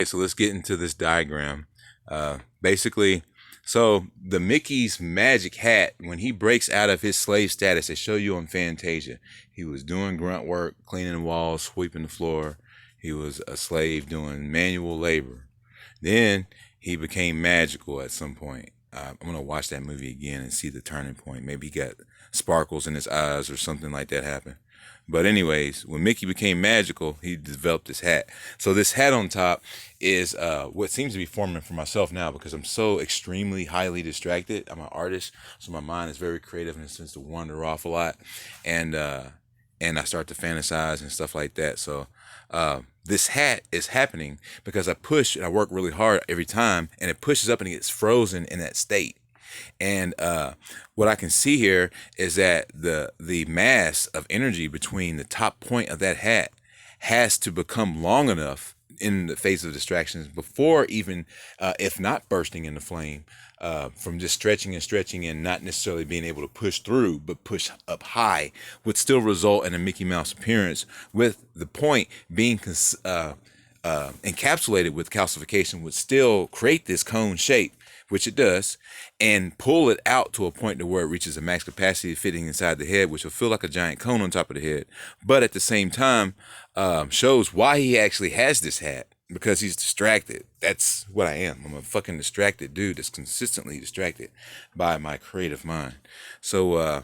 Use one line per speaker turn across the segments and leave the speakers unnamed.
So let's get into this diagram. Basically, so the Mickey's magic hat, when he breaks out of his slave status, they show you on Fantasia. He was doing grunt work, cleaning the walls, sweeping the floor. He was a slave doing manual labor. Then he became magical at some point. I'm gonna watch that movie again and see the turning point. Maybe he got sparkles in his eyes or something like that happened. But anyways, when Mickey became magical, he developed this hat. So this hat on top is what seems to be forming for myself now because I'm so extremely highly distracted. I'm an artist, so my mind is very creative and it tends to wander off a lot, and I start to fantasize and stuff like that. So this hat is happening because I push and I work really hard every time, and it pushes up and it gets frozen in that state. And what I can see here is that the mass of energy between the top point of that hat has to become long enough in the face of distractions before even, if not bursting into flame, from just stretching and not necessarily being able to push through, but push up high, would still result in a Mickey Mouse appearance, with the point being encapsulated with calcification, would still create this cone shape, which it does, and pull it out to a point to where it reaches a max capacity fitting inside the head, which will feel like a giant cone on top of the head. But at the same time, shows why he actually has this hat, because he's distracted. That's what I am. I'm a fucking distracted dude that's consistently distracted by my creative mind. So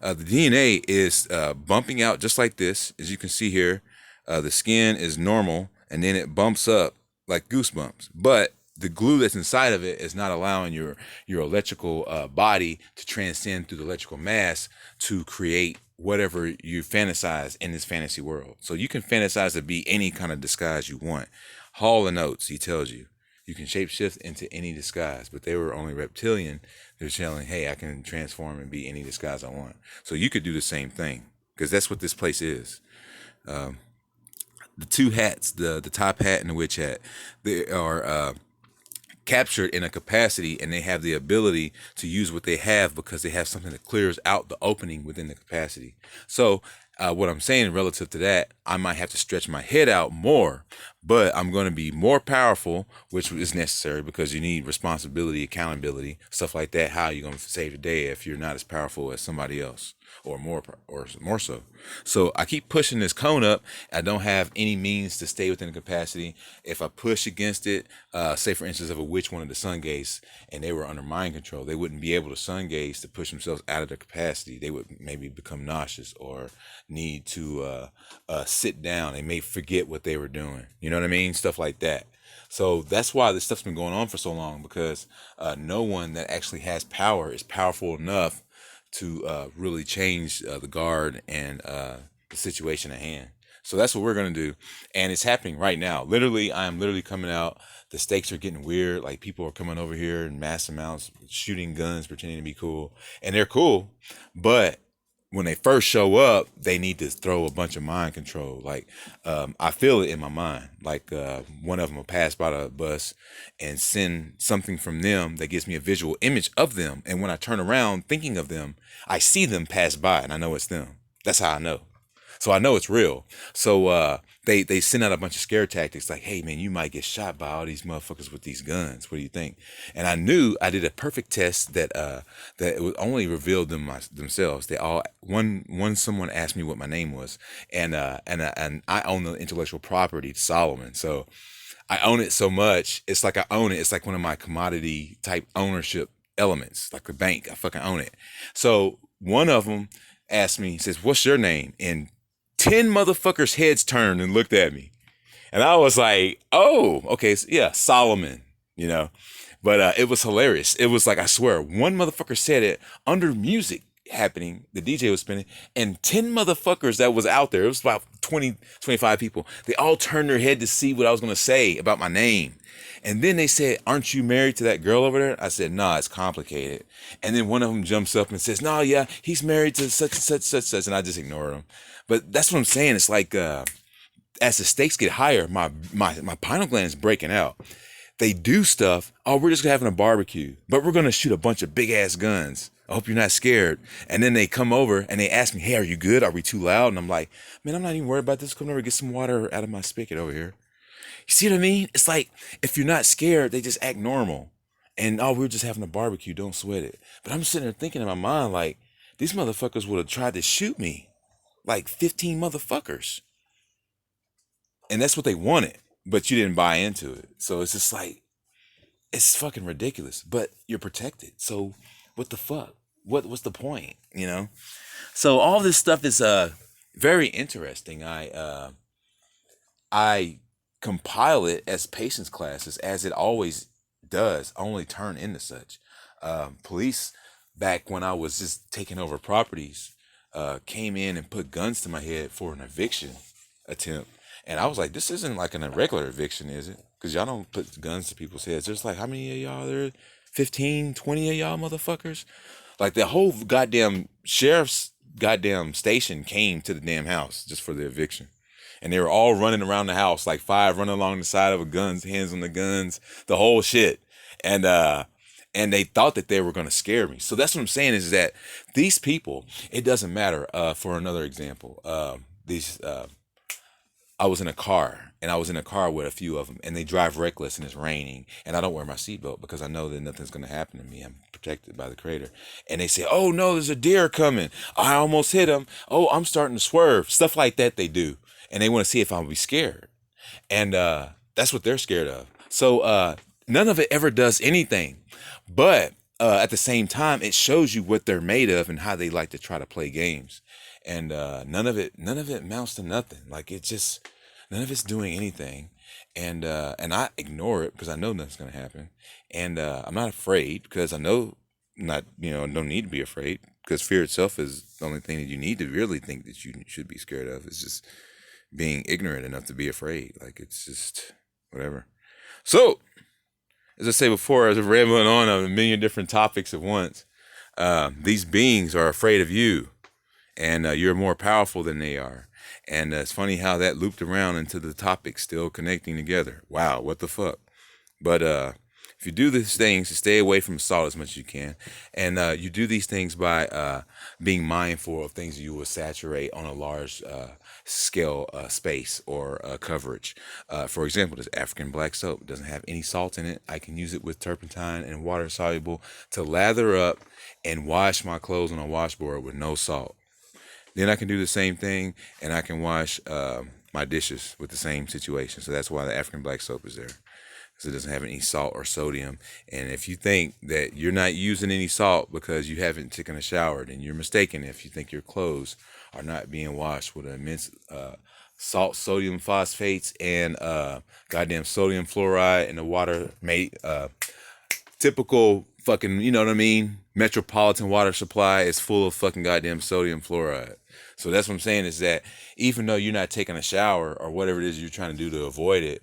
the DNA is bumping out just like this. As you can see here, the skin is normal, and then it bumps up like goosebumps. But the glue that's inside of it is not allowing your electrical body to transcend through the electrical mass to create whatever you fantasize in this fantasy world. So you can fantasize to be any kind of disguise you want. Hall and Oates, he tells you, you can shapeshift into any disguise, but they were only reptilian. They're telling, hey, I can transform and be any disguise I want. So you could do the same thing, because that's what this place is. The two hats, the top hat and the witch hat, they are captured in a capacity, and they have the ability to use what they have because they have something that clears out the opening within the capacity. So what I'm saying relative to that, I might have to stretch my head out more, but I'm going to be more powerful, which is necessary because you need responsibility, accountability, stuff like that. How are you going to save the day if you're not as powerful as somebody else, or more so? So I keep pushing this cone up. I don't have any means to stay within the capacity. If I push against it, say for instance, if a witch wanted to sun gaze and they were under mind control, they wouldn't be able to sun gaze to push themselves out of the capacity. They would maybe become nauseous or need to sit down. They may forget what they were doing. You know what I mean? Stuff like that. So that's why this stuff's been going on for so long, because no one that actually has power is powerful enough to really change the guard and the situation at hand. So that's what we're going to do. And it's happening right now. Literally, I'm literally coming out. The stakes are getting weird. Like, people are coming over here in mass amounts, shooting guns, pretending to be cool. And they're cool. But when they first show up, they need to throw a bunch of mind control. Like, I feel it in my mind. Like, one of them will pass by the bus and send something from them that gives me a visual image of them. And when I turn around thinking of them, I see them pass by and I know it's them. That's how I know. So I know it's real. So they send out a bunch of scare tactics like, hey, man, you might get shot by all these motherfuckers with these guns. What do you think? And I knew I did a perfect test that it would only revealed themselves. They all, someone asked me what my name was, and I own the intellectual property to Solomon. So I own it so much. It's like I own it. It's like one of my commodity type ownership elements, like the bank. I fucking own it. So one of them asked me, he says, what's your name? And 10 motherfuckers' heads turned and looked at me. And I was like, oh, okay, so yeah, Solomon, you know. But it was hilarious. It was like, I swear, one motherfucker said it under music happening, the DJ was spinning, and 10 motherfuckers that was out there, it was about 20, 25 people, they all turned their head to see what I was going to say about my name. And then they said, aren't you married to that girl over there? I said, nah, it's complicated. And then one of them jumps up and says, no, yeah, he's married to such and such, such, such. And I just ignored him. But that's what I'm saying. It's like, as the stakes get higher, my pineal gland is breaking out. They do stuff. Oh, we're just having a barbecue, but we're going to shoot a bunch of big ass guns. I hope you're not scared. And then they come over and they ask me, hey, are you good? Are we too loud? And I'm like, man, I'm not even worried about this. Come over, get some water out of my spigot over here. You see what I mean? It's like if you're not scared, they just act normal. And oh, we're just having a barbecue, don't sweat it. But I'm sitting there thinking in my mind, like, these motherfuckers would have tried to shoot me. Like 15 motherfuckers. And that's what they wanted. But you didn't buy into it. So it's just like, it's fucking ridiculous. But you're protected. So what the fuck? What's the point? You know? So all this stuff is very interesting. I compile it as patience classes, as it always does, only turn into such. Police, back when I was just taking over properties, came in and put guns to my head for an eviction attempt. And I was like, this isn't like an irregular eviction, is it? Because y'all don't put guns to people's heads. There's like, how many of y'all there? 15, 20 of y'all motherfuckers? Like the whole goddamn sheriff's goddamn station came to the damn house just for the eviction. And they were all running around the house, like 5 running along the side of a guns, hands on the guns, the whole shit. And they thought that they were going to scare me. So that's what I'm saying is that these people, it doesn't matter. For another example, I was in a car, and I was in a car with a few of them, and they drive reckless and it's raining, and I don't wear my seatbelt because I know that nothing's going to happen to me. I'm protected by the Creator. And they say, oh no, there's a deer coming. I almost hit him. Oh, I'm starting to swerve. Stuff like that they do. And they want to see if I'll be scared. And that's what they're scared of. So none of it ever does anything. But at the same time, it shows you what they're made of and how they like to try to play games. And none of it amounts to nothing. Like none of it's doing anything. And I ignore it because I know nothing's gonna happen. And I'm not afraid because I know don't need to be afraid, because fear itself is the only thing that you need to really think that you should be scared of. It's just being ignorant enough to be afraid. Like, it's just whatever. So, as I say before, I was rambling on a million different topics at once. These beings are afraid of you, and you're more powerful than they are. And it's funny how that looped around into the topic, still connecting together. Wow, what the fuck? But if you do these things to stay away from salt as much as you can, and you do these things by being mindful of things you will saturate on a large scale space or coverage. For example, this African black soap doesn't have any salt in it. I can use it with turpentine and water soluble to lather up and wash my clothes on a washboard with no salt. Then I can do the same thing, and I can wash my dishes with the same situation. So that's why the African black soap is there, because it doesn't have any salt or sodium. And if you think that you're not using any salt because you haven't taken a shower, then you're mistaken if you think your clothes are not being washed with immense salt, sodium phosphates, and goddamn sodium fluoride in the water made typical fucking, you know what I mean? Metropolitan water supply is full of fucking goddamn sodium fluoride. So that's what I'm saying, is that even though you're not taking a shower or whatever it is you're trying to do to avoid it,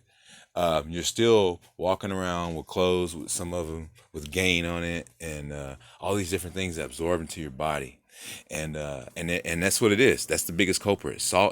you're still walking around with clothes, with some of them with gain on it, and all these different things that absorb into your body. And that's what it is. That's the biggest culprit. Salt